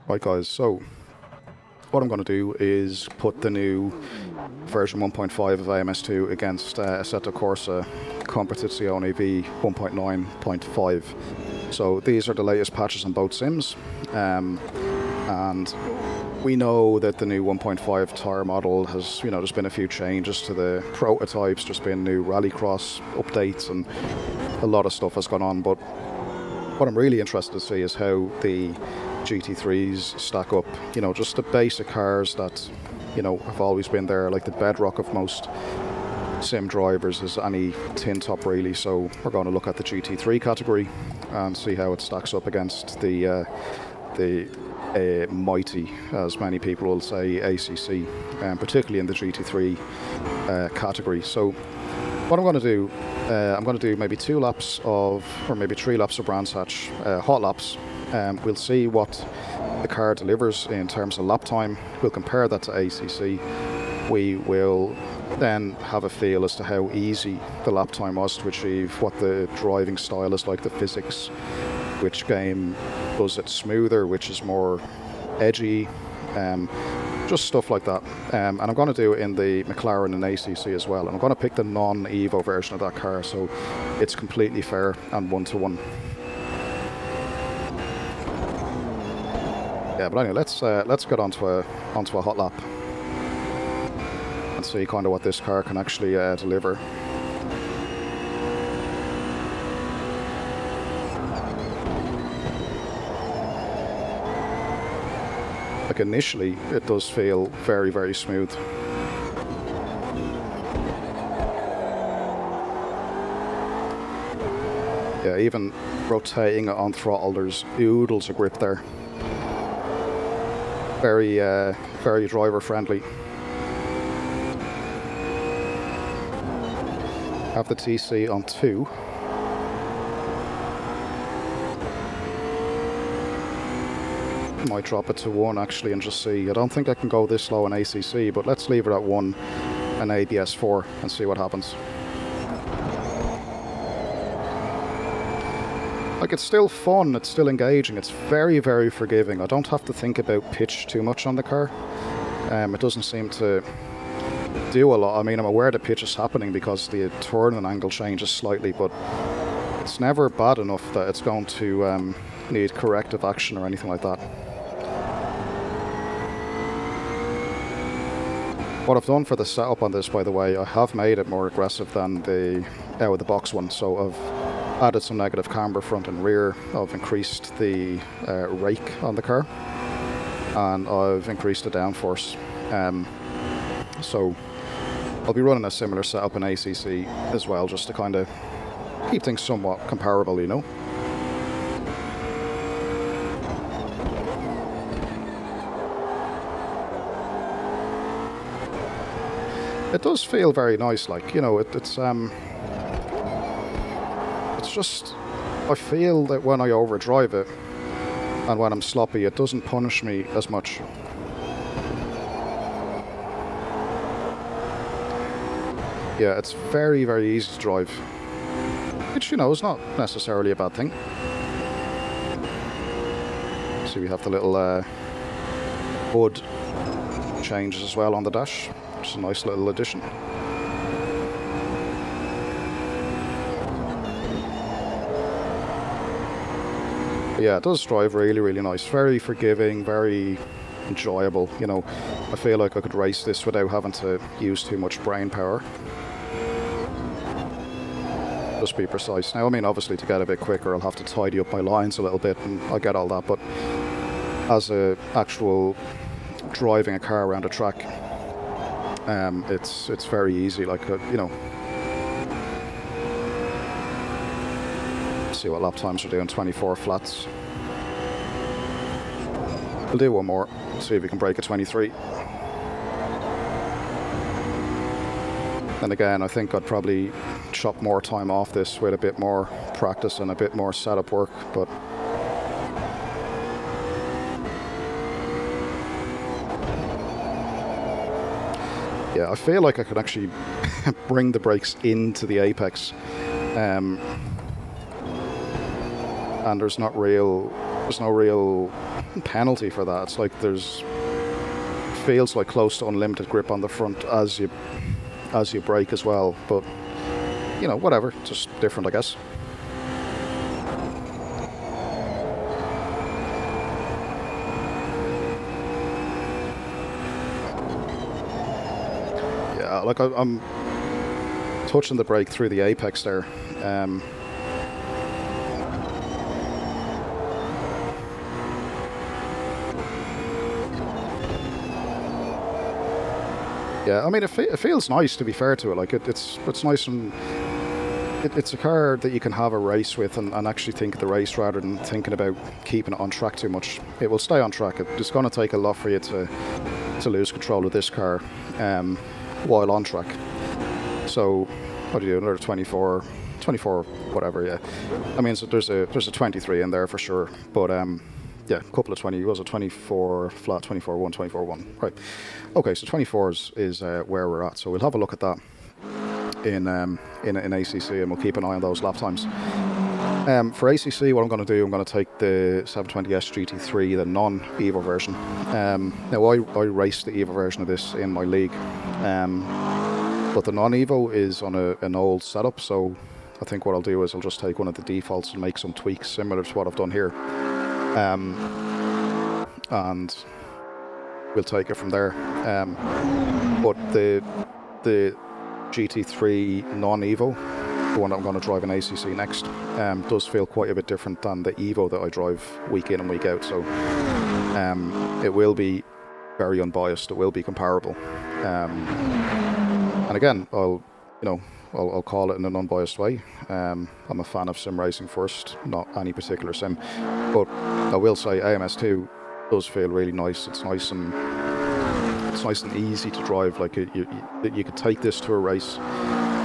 Right guys, so what I'm going to do is put the new version 1.5 of AMS2 against Assetto Corsa Competizione v 1.9.5. So these are the latest patches on both sims, and we know that the new 1.5 tyre model has, there's been a few changes to the prototypes, there's been new rallycross updates and a lot of stuff has gone on, but what I'm really interested to see is how the GT3's stack up, just the basic cars that, have always been there, like the bedrock of most sim drivers is any tin top really. So we're going to look at the GT3 category and see how it stacks up against the mighty, as many people will say, ACC, particularly in the GT3 category. So what I'm going to do, I'm going to do maybe 2 laps of, or maybe 3 laps of Brands Hatch, hot laps. We'll see what the car delivers in terms of lap time. We'll compare that to ACC. We will then have a feel as to how easy the lap time was to achieve, what the driving style is like, the physics, which game does it smoother, which is more edgy, just stuff like that. And I'm going to do it in the McLaren and ACC as well. And I'm going to pick the non-Evo version of that car, so it's completely fair and one-to-one. Yeah, but anyway, let's get onto a hot lap and see kind of what this car can actually deliver. Like initially, it does feel very, very smooth. Yeah, even rotating it on throttle, there's oodles of grip there. Very, very driver friendly. Have the TC on 2. Might drop it to 1 actually and just see. I don't think I can go this low in ACC, but let's leave it at 1 and ABS 4 and see what happens. Like, it's still fun, it's still engaging, it's very, very forgiving. I don't have to think about pitch too much on the car. It doesn't seem to do a lot. I mean, I'm aware the pitch is happening because the turning angle changes slightly, but it's never bad enough that it's going to need corrective action or anything like that. What I've done for the setup on this, by the way, I have made it more aggressive than the out-of-the-box one. So I've added some negative camber front and rear. I've increased the rake on the car, and I've increased the downforce. So I'll be running a similar setup in ACC as well, just to kind of keep things somewhat comparable, It does feel very nice, like, it's just, I feel that when I overdrive it and when I'm sloppy, it doesn't punish me as much. Yeah, it's very, very easy to drive, which, is not necessarily a bad thing. See, we have the little hood changes as well on the dash, which is a nice little addition. But yeah, it does drive really, really nice. Very forgiving, very enjoyable. I feel like I could race this without having to use too much brain power. Just be precise. Now, I mean, obviously, to get a bit quicker, I'll have to tidy up my lines a little bit, and I get all that. But as a actual driving a car around a track, it's very easy. Like, see what lap times are doing. 24 flats. We'll do one more. See if we can break a 23. And again, I think I'd probably chop more time off this with a bit more practice and a bit more setup work, but yeah, I feel like I could actually bring the brakes into the apex, and there's no real penalty for that. It's like feels like close to unlimited grip on the front as you brake as well, but you know, whatever, just different, I guess. Yeah, like I'm touching the brake through the apex there. Yeah, I mean, it feels nice, to be fair to it. Like it's nice, and it's a car that you can have a race with and actually think of the race rather than thinking about keeping it on track too much. It will stay on track. It's going to take a lot for you to lose control of this car while on track. So what do you do? Another 24, whatever. Yeah, I mean, so there's a 23 in there for sure, but yeah, a couple of 20. Was it 24 flat, 24-1, 24-1? Right. Okay, so 24s is where we're at. So we'll have a look at that in ACC, and we'll keep an eye on those lap times. For ACC, what I'm going to do, I'm going to take the 720S GT3, the non-Evo version. Now, I raced the Evo version of this in my league, but the non-Evo is on an old setup, so I think what I'll do is I'll just take one of the defaults and make some tweaks similar to what I've done here. And we'll take it from there. But the GT3 non-Evo, the one that I'm going to drive in ACC next, does feel quite a bit different than the Evo that I drive week in and week out. So it will be very unbiased. It will be comparable. And again, I'll call it in an unbiased way. I'm a fan of sim racing first, not any particular sim. But I will say AMS2 does feel really nice. It's nice and easy to drive. Like you could take this to a race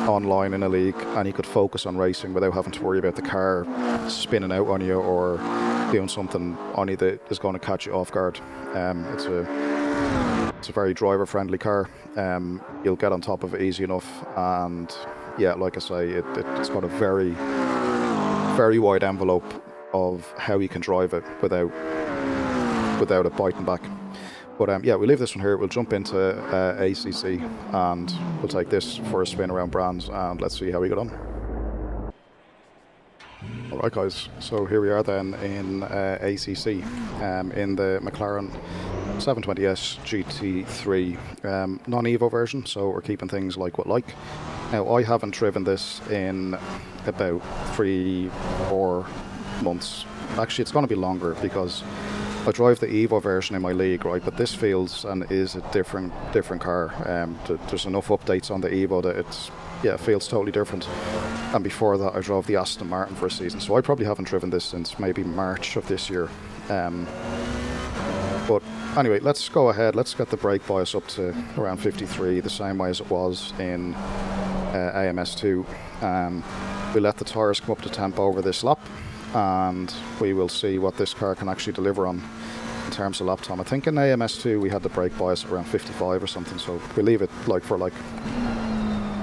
online in a league, and you could focus on racing without having to worry about the car spinning out on you or doing something on you that is going to catch you off guard. It's a very driver-friendly car. You'll get on top of it easy enough, and yeah, like I say, it's got a very, very wide envelope of how you can drive it without it biting back. But yeah, we'll leave this one here. We'll jump into ACC, and we'll take this for a spin around Brands, and let's see how we get on. Alright guys, so here we are then in ACC, in the McLaren 720S GT3 non-Evo version, so we're keeping things like what like. Now, I haven't driven this in about 3-4 months. Actually, it's going to be longer because I drive the Evo version in my league, right? But this feels and is a different car. There's enough updates on the Evo that it feels totally different. And before that, I drove the Aston Martin for a season, so I probably haven't driven this since maybe March of this year. But anyway, let's go ahead. Let's get the brake bias up to around 53, the same way as it was in AMS2. We'll let the tyres come up to temp over this lap, and we will see what this car can actually deliver on in terms of lap time. I think in AMS2 we had the brake bias around 55 or something, so we'll leave it like for like,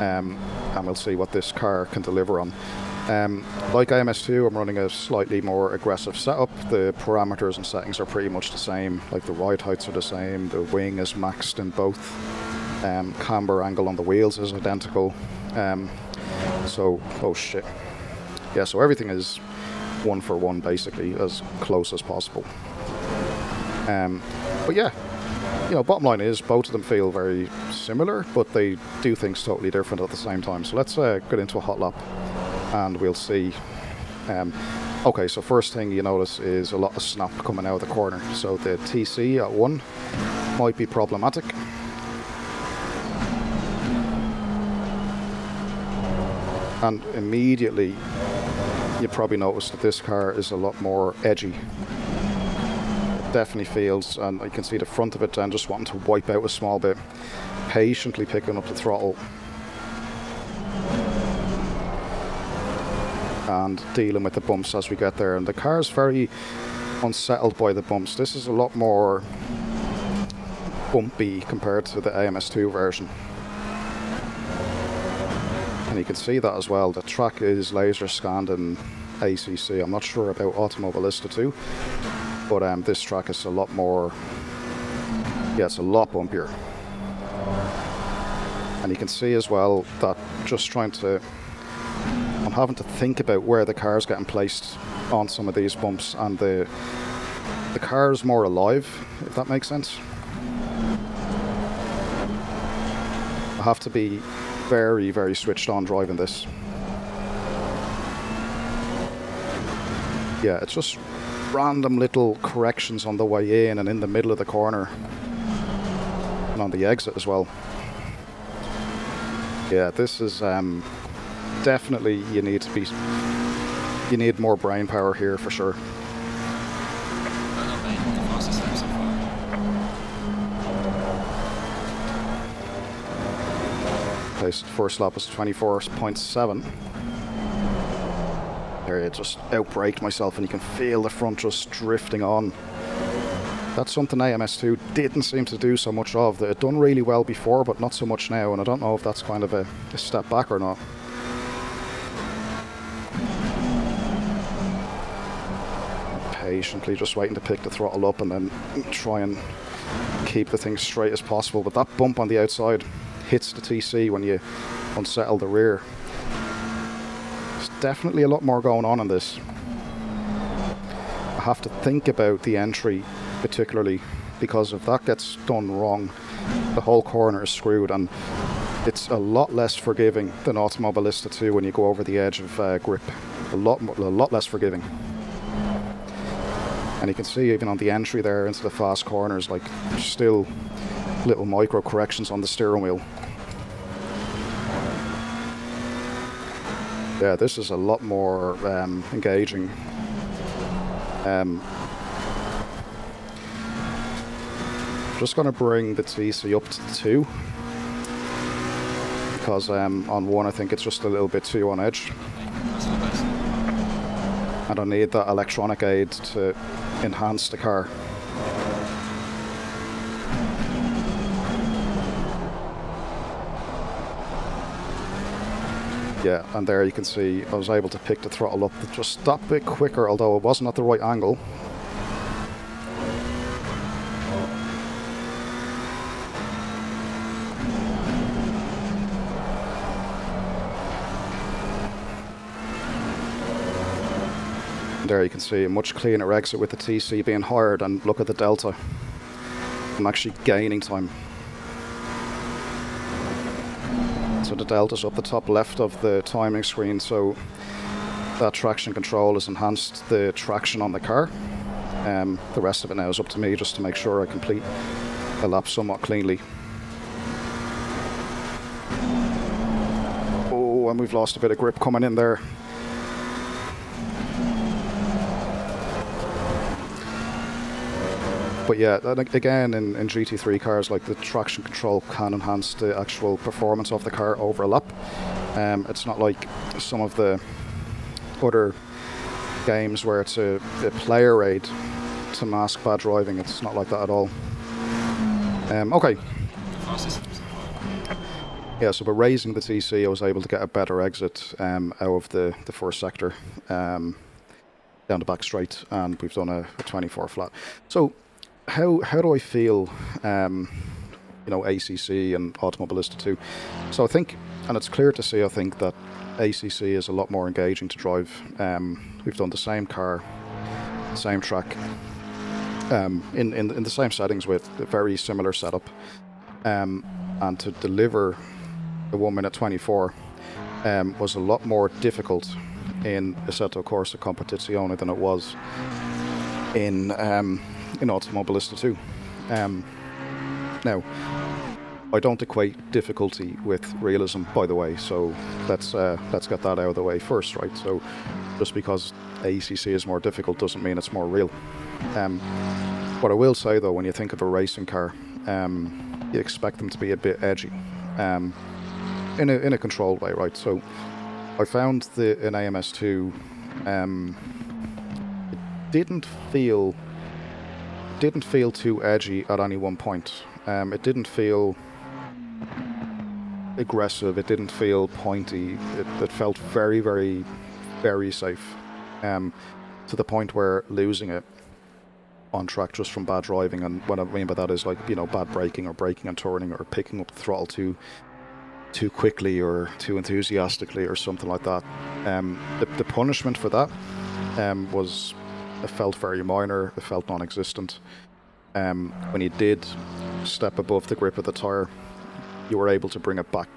and we'll see what this car can deliver on. Like AMS2, I'm running a slightly more aggressive setup. The parameters and settings are pretty much the same. Like the ride heights are the same, the wing is maxed in both, camber angle on the wheels is identical. So, oh shit. Yeah, so everything is 1 for 1 basically, as close as possible. But yeah, you know, bottom line is both of them feel very similar, but they do things totally different at the same time. So let's get into a hot lap, and we'll see. Okay, so first thing you notice is a lot of snap coming out of the corner. So the TC at 1 might be problematic. And immediately you probably notice that this car is a lot more edgy. It definitely feels, and I can see the front of it then just wanting to wipe out a small bit, patiently picking up the throttle and dealing with the bumps as we get there. And the car's very unsettled by the bumps. This is a lot more bumpy compared to the AMS2 version. And you can see that as well. The track is laser scanned in ACC. I'm not sure about Automobilista too. But this track is a lot more, yeah, it's a lot bumpier. And you can see as well that just I'm having to think about where the car's getting placed on some of these bumps, and the car's more alive, if that makes sense. I have to be very, very switched on driving this. Yeah, it's just random little corrections on the way in and in the middle of the corner. And on the exit as well. Yeah, this is definitely, you need more brain power here for sure. Okay, so the first lap was 24.7. There, I just outbraked myself and you can feel the front just drifting on. That's something AMS2 didn't seem to do so much of. It had done really well before, but not so much now, and I don't know if that's kind of a step back or not. Patiently just waiting to pick the throttle up and then try and keep the thing straight as possible. But that bump on the outside hits the TC when you unsettle the rear. There's definitely a lot more going on in this. I have to think about the entry particularly, because if that gets done wrong, the whole corner is screwed, and it's a lot less forgiving than Automobilista 2 when you go over the edge of grip. A lot less forgiving. And you can see even on the entry there into the fast corners, like still little micro corrections on the steering wheel. Yeah, this is a lot more engaging. Just going to bring the TC up to 2, because on 1 I think it's just a little bit too on edge, and I need that electronic aid to enhance the car. Yeah, and there you can see I was able to pick the throttle up just that bit quicker, although it wasn't at the right angle. There you can see a much cleaner exit with the TC being higher, and look at the delta. I'm actually gaining time. So the delta's up the top left of the timing screen, so that traction control has enhanced the traction on the car. The rest of it now is up to me just to make sure I complete the lap somewhat cleanly. Oh, and we've lost a bit of grip coming in there. But yeah, again, in GT3 cars, like, the traction control can enhance the actual performance of the car over a lap. It's not like some of the other games where it's a player aid to mask bad driving. It's not like that at all. Okay. Yeah, so by raising the TC, I was able to get a better exit out of the first sector down the back straight, and we've done a 24 flat. So how do I feel, ACC and Automobilista 2? So I think, and it's clear to see, I think that ACC is a lot more engaging to drive. We've done the same car, same track, in the same settings with a very similar setup, and to deliver the 1 minute 24 was a lot more difficult in Assetto Corsa Competizione than it was in Automobilista 2. Now, I don't equate difficulty with realism, by the way, so let's get that out of the way first, right? So just because ACC is more difficult doesn't mean it's more real. What I will say, though, when you think of a racing car, you expect them to be a bit edgy, in a controlled way, right? So I found in AMS2, it didn't feel too edgy at any one point. It didn't feel aggressive. It didn't feel pointy. It felt very, very, very safe, to the point where losing it on track just from bad driving. And what I mean by that is like, you know, bad braking or braking and turning or picking up the throttle too quickly or too enthusiastically or something like that. The punishment for that it felt very minor, it felt non-existent. When you did step above the grip of the tyre, you were able to bring it back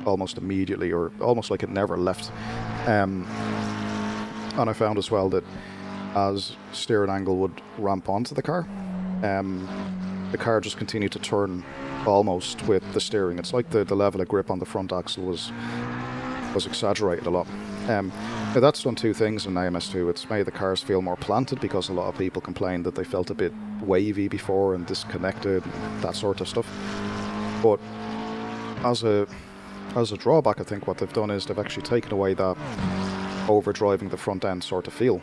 almost immediately, or almost like it never left. And I found as well that as steering angle would ramp onto the car just continued to turn almost with the steering. It's like the level of grip on the front axle was exaggerated a lot. Now that's done two things in AMS2. It's made the cars feel more planted, because a lot of people complained that they felt a bit wavy before and disconnected and that sort of stuff. But as a drawback, I think what they've done is they've actually taken away that overdriving the front end sort of feel.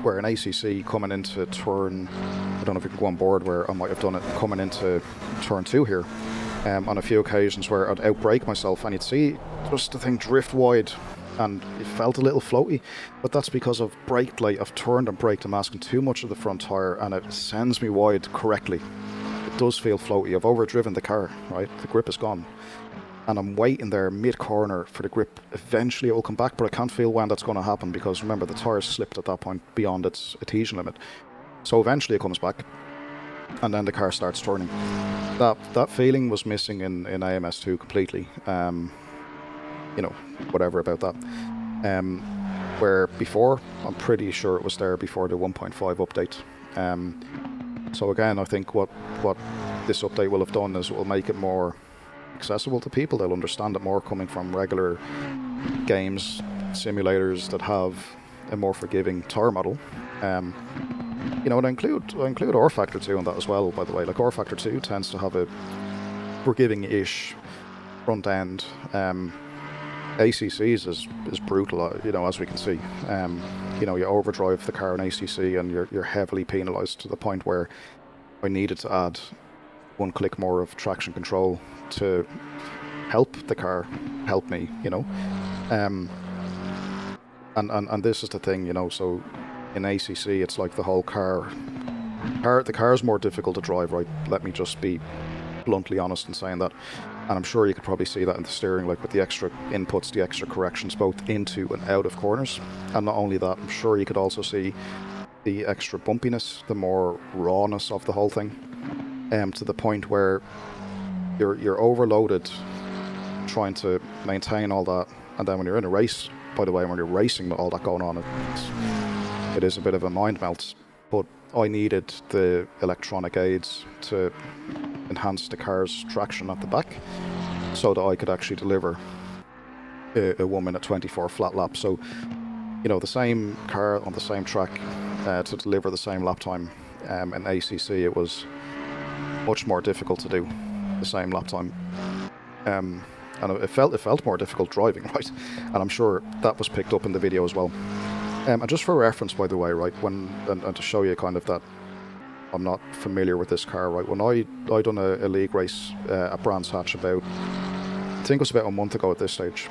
Where an ACC coming into turn, I don't know if you can go on board where I might have done it coming into turn 2 here, on a few occasions where I'd outbrake myself and you'd see just the thing drift wide and it felt a little floaty, but that's because I've braked late, I've turned and braked, I'm asking too much of the front tyre and it sends me wide correctly. It does feel floaty, I've overdriven the car, right, the grip is gone. And I'm waiting there mid-corner for the grip. Eventually it will come back, but I can't feel when that's going to happen, because remember, the tyre slipped at that point beyond its adhesion limit. So eventually it comes back, and then the car starts turning. That feeling was missing in AMS2 completely. You know, whatever about that. Where before, I'm pretty sure it was there before the 1.5 update. So again, I think what this update will have done is it will make it more accessible to people. They'll understand it more coming from regular games, simulators that have a more forgiving tyre model. You know, and I include R Factor 2 on that as well, by the way. Like, R Factor 2 tends to have a forgiving-ish front end. ACC's is brutal, you know, as we can see. You know, you overdrive the car in ACC and you're heavily penalised, to the point where I needed to add one click more of traction control to help the car help me, you know. And this is the thing, you know, so in ACC it's like the whole the car's more difficult to drive, right? Let me just be bluntly honest in saying that. And I'm sure you could probably see that in the steering, like with the extra inputs, the extra corrections both into and out of corners. And not only that, I'm sure you could also see the extra bumpiness, the more rawness of the whole thing. To the point where you're overloaded trying to maintain all that, and then when you're in a race, by the way, when you're racing with all that going on, it is a bit of a mind melt. But I needed the electronic aids to enhance the car's traction at the back, so that I could actually deliver a 1 minute 24 flat lap. So, you know, the same car on the same track to deliver the same lap time. In ACC it was much more difficult to do the same lap time, and it felt more difficult driving, right? And I'm sure that was picked up in the video as well. And just for reference, by the way, right, and to show you kind of that I'm not familiar with this car, right? When I done a league race at Brands Hatch about, I think it was about a month ago at this stage,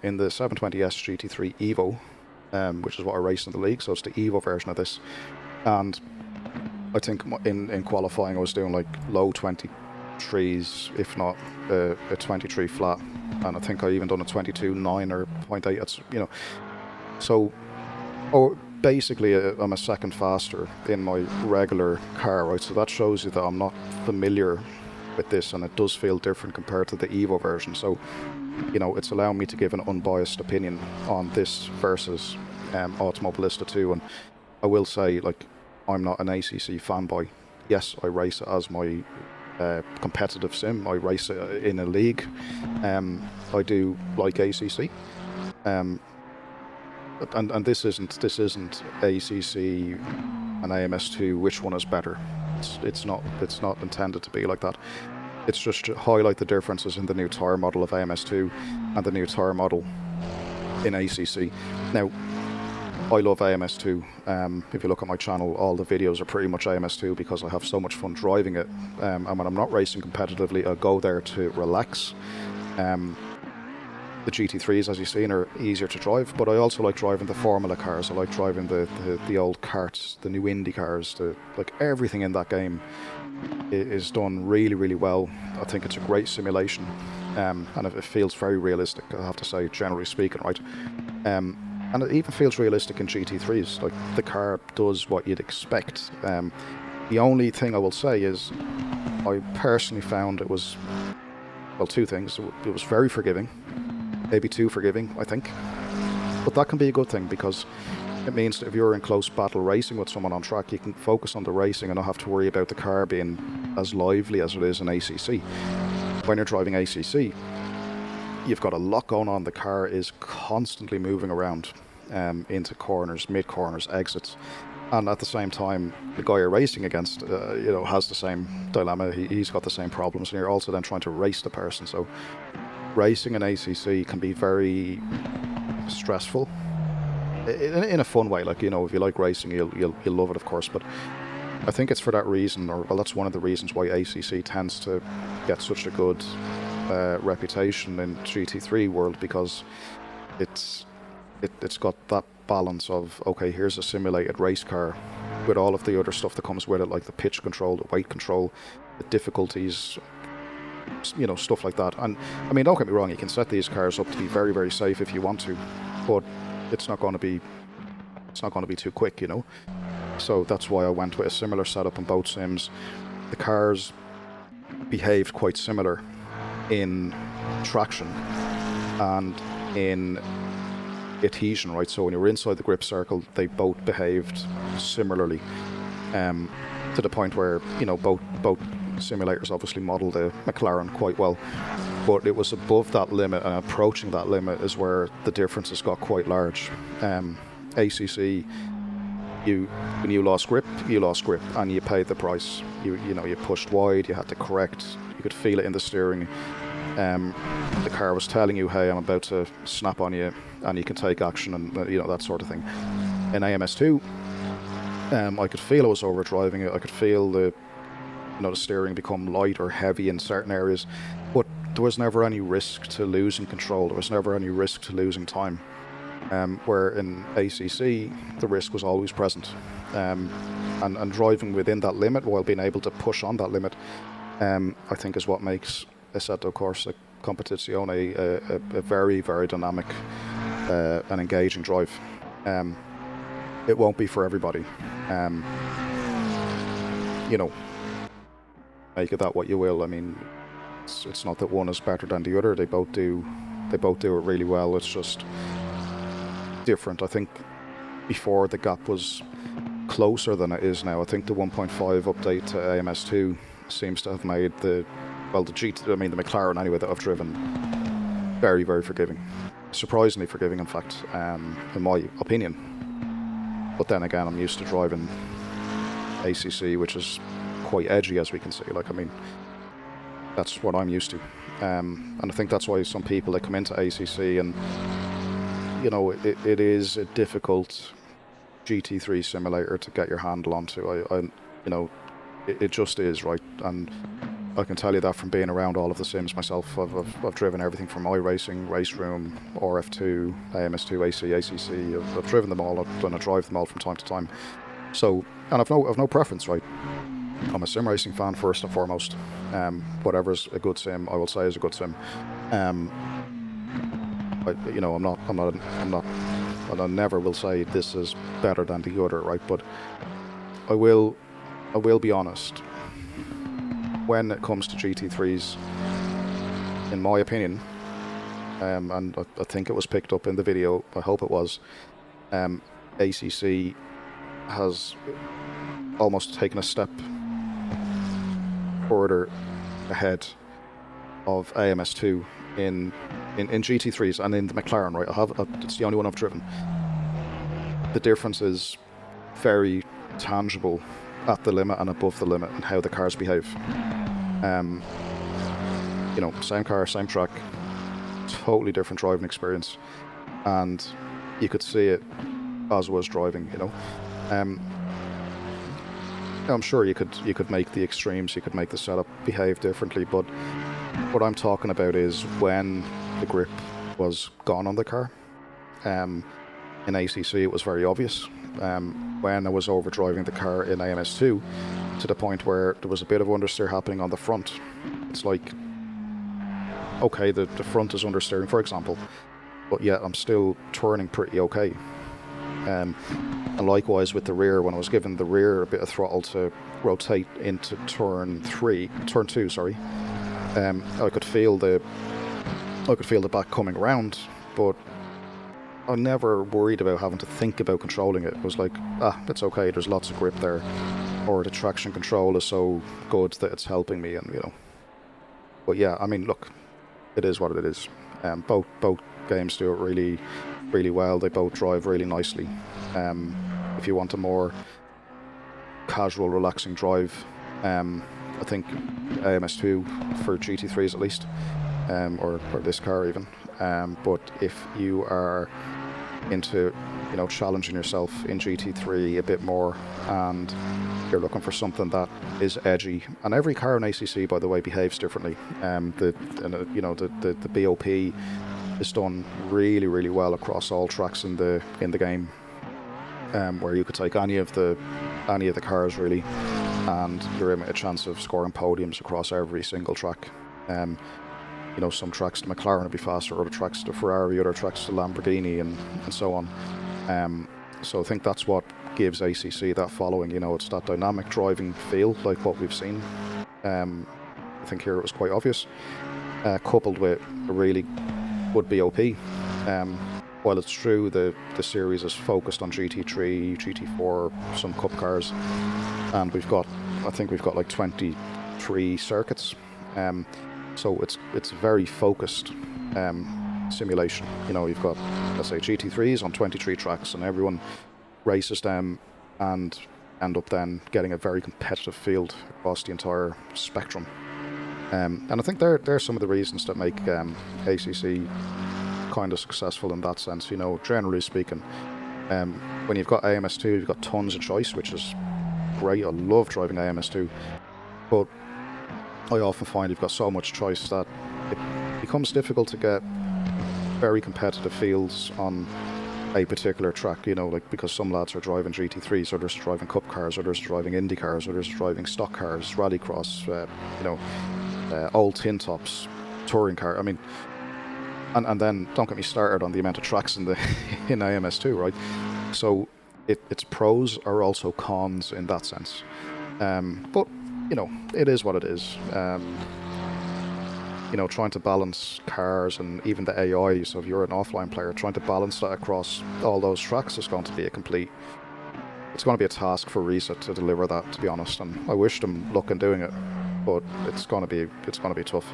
in the 720S GT3 Evo, which is what I raced in the league, so it's the Evo version of this. And I think in qualifying I was doing like low 23s, if not a 23 flat, and I think I even done a 22.9 or 0.8. It's, you know, so basically I'm a second faster in my regular car, right? So that shows you that I'm not familiar with this, and it does feel different compared to the Evo version. So, you know, it's allowing me to give an unbiased opinion on this versus Automobilista 2. And I will say, like, I'm not an ACC fanboy. Yes, I race it as my competitive sim. I race it in a league. I do like ACC. And this isn't ACC and AMS2. Which one is better? It's not intended to be like that. It's just to highlight the differences in the new tyre model of AMS2 and the new tyre model in ACC. Now, I love AMS2. If you look at my channel, all the videos are pretty much AMS2 because I have so much fun driving it. And when I'm not racing competitively, I go there to relax. the GT3's, as you've seen, are easier to drive, but I also like driving the Formula cars. I like driving the old karts, the new Indy cars, like everything in that game is done really, really well. I think it's a great simulation, and it feels very realistic, I have to say, generally speaking, right? And it even feels realistic in GT3's, like the car does what you'd expect. The only thing I will say is I personally found it was, well, two things. It was very forgiving, maybe too forgiving, I think. But that can be a good thing, because it means that if you're in close battle racing with someone on track, you can focus on the racing and not have to worry about the car being as lively as it is in ACC. When you're driving ACC, you've got a lot going on. The car is constantly moving around into corners, mid-corners, exits. And at the same time, the guy you're racing against, has the same dilemma. He's got the same problems, and you're also then trying to race the person. So racing in ACC can be very stressful in a fun way. Like, if you like racing, you'll love it, of course. But I think it's for that reason, that's one of the reasons why ACC tends to get such a good reputation in GT3 world, because it's got that balance of, okay, here's a simulated race car with all of the other stuff that comes with it, like the pitch control, the weight control, the difficulties, stuff like that. And I mean, don't get me wrong, you can set these cars up to be very, very safe if you want to, but it's not going to be too quick, So that's why I went with a similar setup in both sims. The cars behaved quite similar in traction and in adhesion, right? So when you were inside the grip circle, they both behaved similarly, to the point where both simulators obviously model the McLaren quite well, but it was above that limit and approaching that limit is where the differences got quite large. ACC, when you lost grip, and you paid the price. You pushed wide, you had to correct, you could feel it in the steering. The car was telling you, hey, I'm about to snap on you, and you can take action, and that sort of thing. In AMS2, I could feel I was overdriving it. I could feel the steering become light or heavy in certain areas, but there was never any risk to losing control. There was never any risk to losing time. Where in ACC, the risk was always present. And driving within that limit while being able to push on that limit, I think is what makes Assetto Corsa Competizione a very, very dynamic and engaging drive. It won't be for everybody. Make of that what you will. I mean, it's not that one is better than the other. They both do it really well. It's just different. I think before the gap was closer than it is now. I think the 1.5 update to AMS2 seems to have made the McLaren anyway that I've driven very, very forgiving. Surprisingly forgiving, in fact, in my opinion. But then again, I'm used to driving ACC, which is quite edgy, as we can see. Like, I mean, that's what I'm used to. And I think that's why some people that come into ACC and, it is a difficult GT3 simulator to get your handle onto. It just is, right? And I can tell you that from being around all of the sims myself. I've driven everything from iRacing, Race Room, RF2, AMS2, AC, ACC. I've driven them all, and I drive them all from time to time. So, and I've no preference, right? I'm a sim racing fan first and foremost. Whatever's a good sim, I will say is a good sim. I'm not, and I never will say this is better than the other, right? But I will be honest. When it comes to GT3's, in my opinion, and I think it was picked up in the video, I hope it was, ACC has almost taken a step further ahead of AMS2 in GT3's and in the McLaren, right? It's the only one I've driven. The difference is very tangible at the limit and above the limit and how the cars behave. Same car, same track, totally different driving experience, and you could see it as I was driving. I'm sure you could make the extremes, you could make the setup behave differently, but what I'm talking about is when the grip was gone on the car. In ACC it was very obvious. When I was overdriving the car in AMS2, to the point where there was a bit of understeer happening on the front. It's like, okay, the front is understeering, for example, but yet I'm still turning pretty okay. And likewise with the rear, when I was giving the rear a bit of throttle to rotate into turn 2, sorry, I could feel the back coming around, but I never worried about having to think about controlling it. It was like, it's okay, there's lots of grip there, or the traction control is so good that it's helping me, and But yeah, I mean, look, it is what it is. Both games do it really, really well. They both drive really nicely. If you want a more casual, relaxing drive, I think AMS2 for GT3's at least, or this car even. But if you are into challenging yourself in GT3 a bit more, and you're looking for something that is edgy, and every car in ACC, by the way, behaves differently. The BOP is done really, really well across all tracks in the game, where you could take any of the cars really, and you're in a chance of scoring podiums across every single track. Some tracks the McLaren will be faster, other tracks the Ferrari, other tracks the Lamborghini, and so on. So I think that's what gives ACC that following. It's that dynamic driving feel, like what we've seen. I think here it was quite obvious, coupled with a really good BOP. While it's true the series is focused on GT3, GT4, some cup cars, and I think we've got like 23 circuits. So it's very focused simulation. You've got, let's say, GT3s on 23 tracks, and everyone races them and end up then getting a very competitive field across the entire spectrum. And I think there's some of the reasons that make ACC kind of successful in that sense. Generally speaking, when you've got AMS2, you've got tons of choice, which is great. I love driving AMS2, but I often find you've got so much choice that it becomes difficult to get very competitive fields on a particular track, because some lads are driving GT3s, others are driving cup cars, others are driving Indy cars, others are driving stock cars, rallycross, old tin tops, touring car. I mean, and then don't get me started on the amount of tracks in AMS2, right? So its pros are also cons in that sense. But it is what it is. Trying to balance cars and even the AI, so if you're an offline player, trying to balance that across all those tracks is going to be it's going to be a task for Reset to deliver that, to be honest, and I wish them luck in doing it, but it's going to be tough.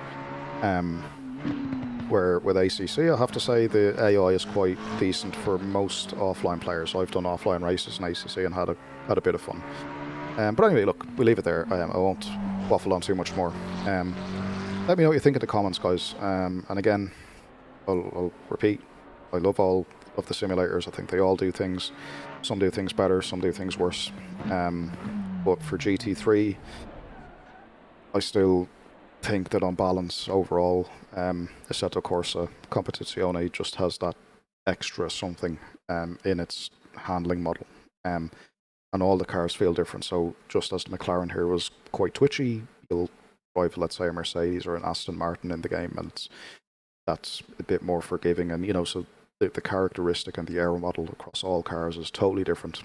Where with ACC, I have to say the AI is quite decent for most offline players. I've done offline races in ACC and had a bit of fun. But anyway, look, we'll leave it there. I won't waffle on too much more. Let me know what you think in the comments, guys. And again, I'll repeat, I love all of the simulators. I think they all do things. Some do things better, some do things worse. But for GT3, I still think that on balance, overall, Assetto Corsa Competizione just has that extra something in its handling model. And all the cars feel different. So just as the McLaren here was quite twitchy, you'll drive, let's say, a Mercedes or an Aston Martin in the game, and that's a bit more forgiving. And so the characteristic and the aero model across all cars is totally different,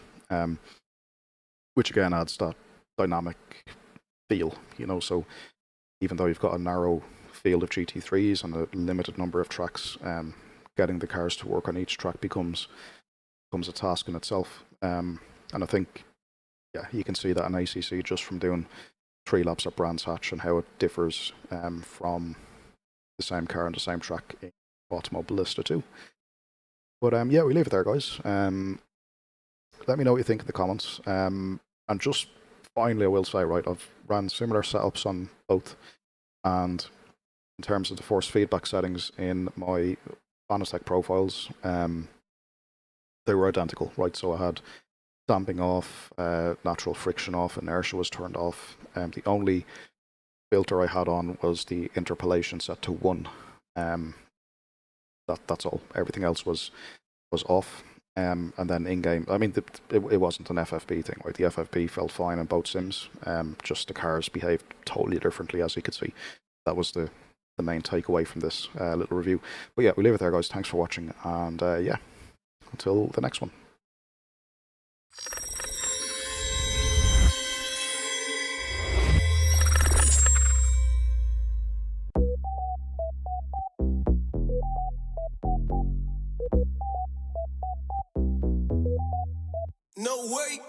which again adds that dynamic feel. So even though you've got a narrow field of GT3s and a limited number of tracks, getting the cars to work on each track becomes a task in itself. And I think, you can see that in ACC just from doing 3 laps at Brands Hatch and how it differs from the same car on the same track in Automobilista too. But we leave it there, guys. Let me know what you think in the comments. And just finally, I will say, right, I've ran similar setups on both, and in terms of the force feedback settings in my Fanatec profiles, they were identical, right? So I had damping off, natural friction off, inertia was turned off. The only filter I had on was the interpolation set to 1. That's all. Everything else was off. And then in-game, I mean, it wasn't an FFP thing, right? The FFP felt fine on both sims. Just the cars behaved totally differently, as you could see. That was the main takeaway from this little review. But yeah, we'll leave it there, guys. Thanks for watching. And yeah, until the next one. No way.